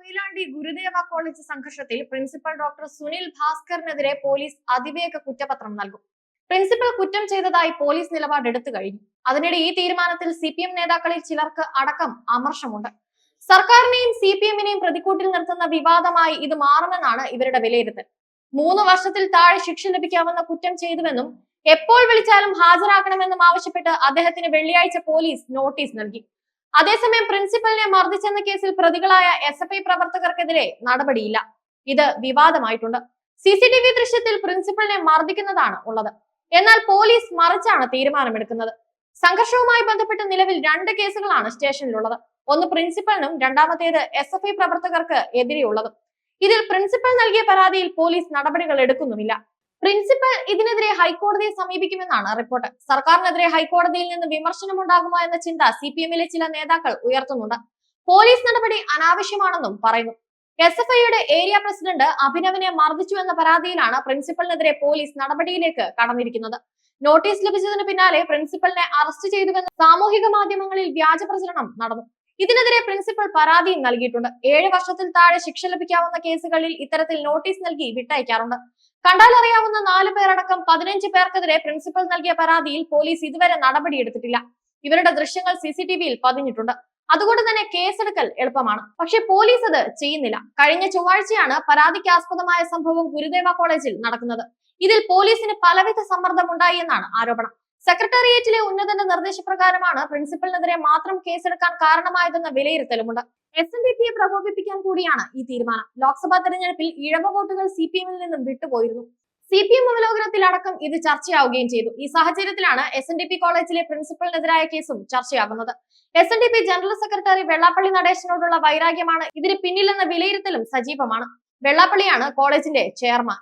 Koyilandy Gurudeva college സംഘർഷത്തിൽ principal doctor Sunil ഭാസ്കറിനെതിരെ police അതിവേഗ കുറ്റപത്രം നൽകും. പ്രിൻസിപ്പൽ കുറ്റം ചെയ്തതായി പോലീസ് നിലപാടെടുത്തു കഴിഞ്ഞു. അതിനിടെ ഈ തീരുമാനത്തിൽ CPM നേതാക്കളിൽ ചിലർക്ക് അടക്കം അമർഷമുണ്ട്. സർക്കാരിനെയും CPM-നെയും പ്രതിക്കൂട്ടിൽ നിർത്തുന്ന വിവാദമായി ഇത് മാറുമെന്നാണ് ഇവരുടെ വിലയിരുത്തൽ. 3 വർഷത്തിൽ താഴെ ശിക്ഷ ലഭിക്കാവുന്ന കുറ്റം ചെയ്തുവെന്നും എപ്പോൾ വിളിച്ചാലും ഹാജരാക്കണമെന്നും ആവശ്യപ്പെട്ട് അദ്ദേഹത്തിന് വെള്ളിയാഴ്ച പോലീസ് നോട്ടീസ് നൽകി. അതേസമയം പ്രിൻസിപ്പലിനെ മർദ്ദിച്ചെന്ന കേസിൽ പ്രതികളായ SFI പ്രവർത്തകർക്കെതിരെ നടപടിയില്ല. ഇത് വിവാദമായിട്ടുണ്ട്. CCTV ദൃശ്യത്തിൽ പ്രിൻസിപ്പലിനെ മർദ്ദിക്കുന്നതാണ് ഉള്ളത്. എന്നാൽ പോലീസ് മറിച്ചാണ് തീരുമാനമെടുക്കുന്നത്. സംഘർഷവുമായി ബന്ധപ്പെട്ട് നിലവിൽ 2 കേസുകളാണ് സ്റ്റേഷനിലുള്ളത്. ഒന്ന് പ്രിൻസിപ്പലിനും രണ്ടാമത്തേത് SFI പ്രവർത്തകർക്ക് എതിരെയുള്ളതും. ഇതിൽ പ്രിൻസിപ്പൽ നൽകിയ പരാതിയിൽ പോലീസ് നടപടികൾ എടുക്കുന്നുമില്ല. പ്രിൻസിപ്പൽ ഇതിനെതിരെ ഹൈക്കോടതിയെ സമീപിക്കുമെന്നാണ് റിപ്പോർട്ട്. സർക്കാരിനെതിരെ ഹൈക്കോടതിയിൽ നിന്ന് വിമർശനമുണ്ടാകുമോ എന്ന ചിന്ത CPM-ലെ ചില നേതാക്കൾ ഉയർത്തുന്നുണ്ട്. പോലീസ് നടപടി അനാവശ്യമാണെന്നും പറയുന്നു. SFI-യുടെ ഏരിയ പ്രസിഡന്റ് അഭിനവിനെ മർദ്ദിച്ചു എന്ന പരാതിയിലാണ് പ്രിൻസിപ്പലിനെതിരെ പോലീസ് നടപടിയിലേക്ക് കടന്നിരിക്കുന്നത്. നോട്ടീസ് ലഭിച്ചതിന് പിന്നാലെ പ്രിൻസിപ്പലിനെ അറസ്റ്റ് ചെയ്തുവെന്ന് സാമൂഹിക മാധ്യമങ്ങളിൽ വ്യാജ പ്രചരണം നടന്നു. ഇതിനെതിരെ പ്രിൻസിപ്പൽ പരാതിയും നൽകിയിട്ടുണ്ട്. 7 വർഷത്തിൽ താഴെ ശിക്ഷ ലഭിക്കാവുന്ന കേസുകളിൽ ഇത്തരത്തിൽ നോട്ടീസ് നൽകി വിട്ടയക്കാറുണ്ട്. കണ്ടാലറിയാവുന്ന 4 പേരടക്കം 15 പേർക്കെതിരെ പ്രിൻസിപ്പൽ നൽകിയ പരാതിയിൽ പോലീസ് ഇതുവരെ നടപടിയെടുത്തിട്ടില്ല. ഇവരുടെ ദൃശ്യങ്ങൾ CCTV-യിൽ പതിഞ്ഞിട്ടുണ്ട്. അതുകൊണ്ട് തന്നെ കേസെടുക്കൽ എളുപ്പമാണ്. പക്ഷേ പോലീസ് അത് ചെയ്യുന്നില്ല. കഴിഞ്ഞ ചൊവ്വാഴ്ചയാണ് പരാതിക്കാസ്പദമായ സംഭവം ഗുരുദേവ കോളേജിൽ നടക്കുന്നത്. ഇതിൽ പോലീസിന് പലവിധ സമ്മർദ്ദമുണ്ടായി എന്നാണ് ആരോപണം. സെക്രട്ടേറിയറ്റിലെ ഉന്നതന്റെ നിർദ്ദേശപ്രകാരമാണ് പ്രിൻസിപ്പലിനെതിരെ മാത്രം കേസെടുക്കാൻ കാരണമായതെന്ന വിലയിരുത്തലുമുണ്ട്. SNDP-യെ പ്രകോപിപ്പിക്കാൻ കൂടിയാണ് ഈ തീരുമാനം. ലോക്സഭാ തെരഞ്ഞെടുപ്പിൽ ഇഴവ വോട്ടുകൾ CPM-ൽ നിന്നും വിട്ടുപോയിരുന്നു. CPM അവലോകനത്തിൽ അടക്കം ഇത് ചർച്ചയാവുകയും ചെയ്തു. ഈ സാഹചര്യത്തിലാണ് SNDP കോളേജിലെ പ്രിൻസിപ്പലിനെതിരായ കേസും ചർച്ചയാകുന്നത്. SNDP ജനറൽ സെക്രട്ടറി വെള്ളാപ്പള്ളി നടേശനോടുള്ള വൈരാഗ്യമാണ് ഇതിന് പിന്നിലെന്ന വിലയിരുത്തലും സജീവമാണ്. വെള്ളാപ്പള്ളിയാണ് കോളേജിന്റെ ചെയർമാൻ.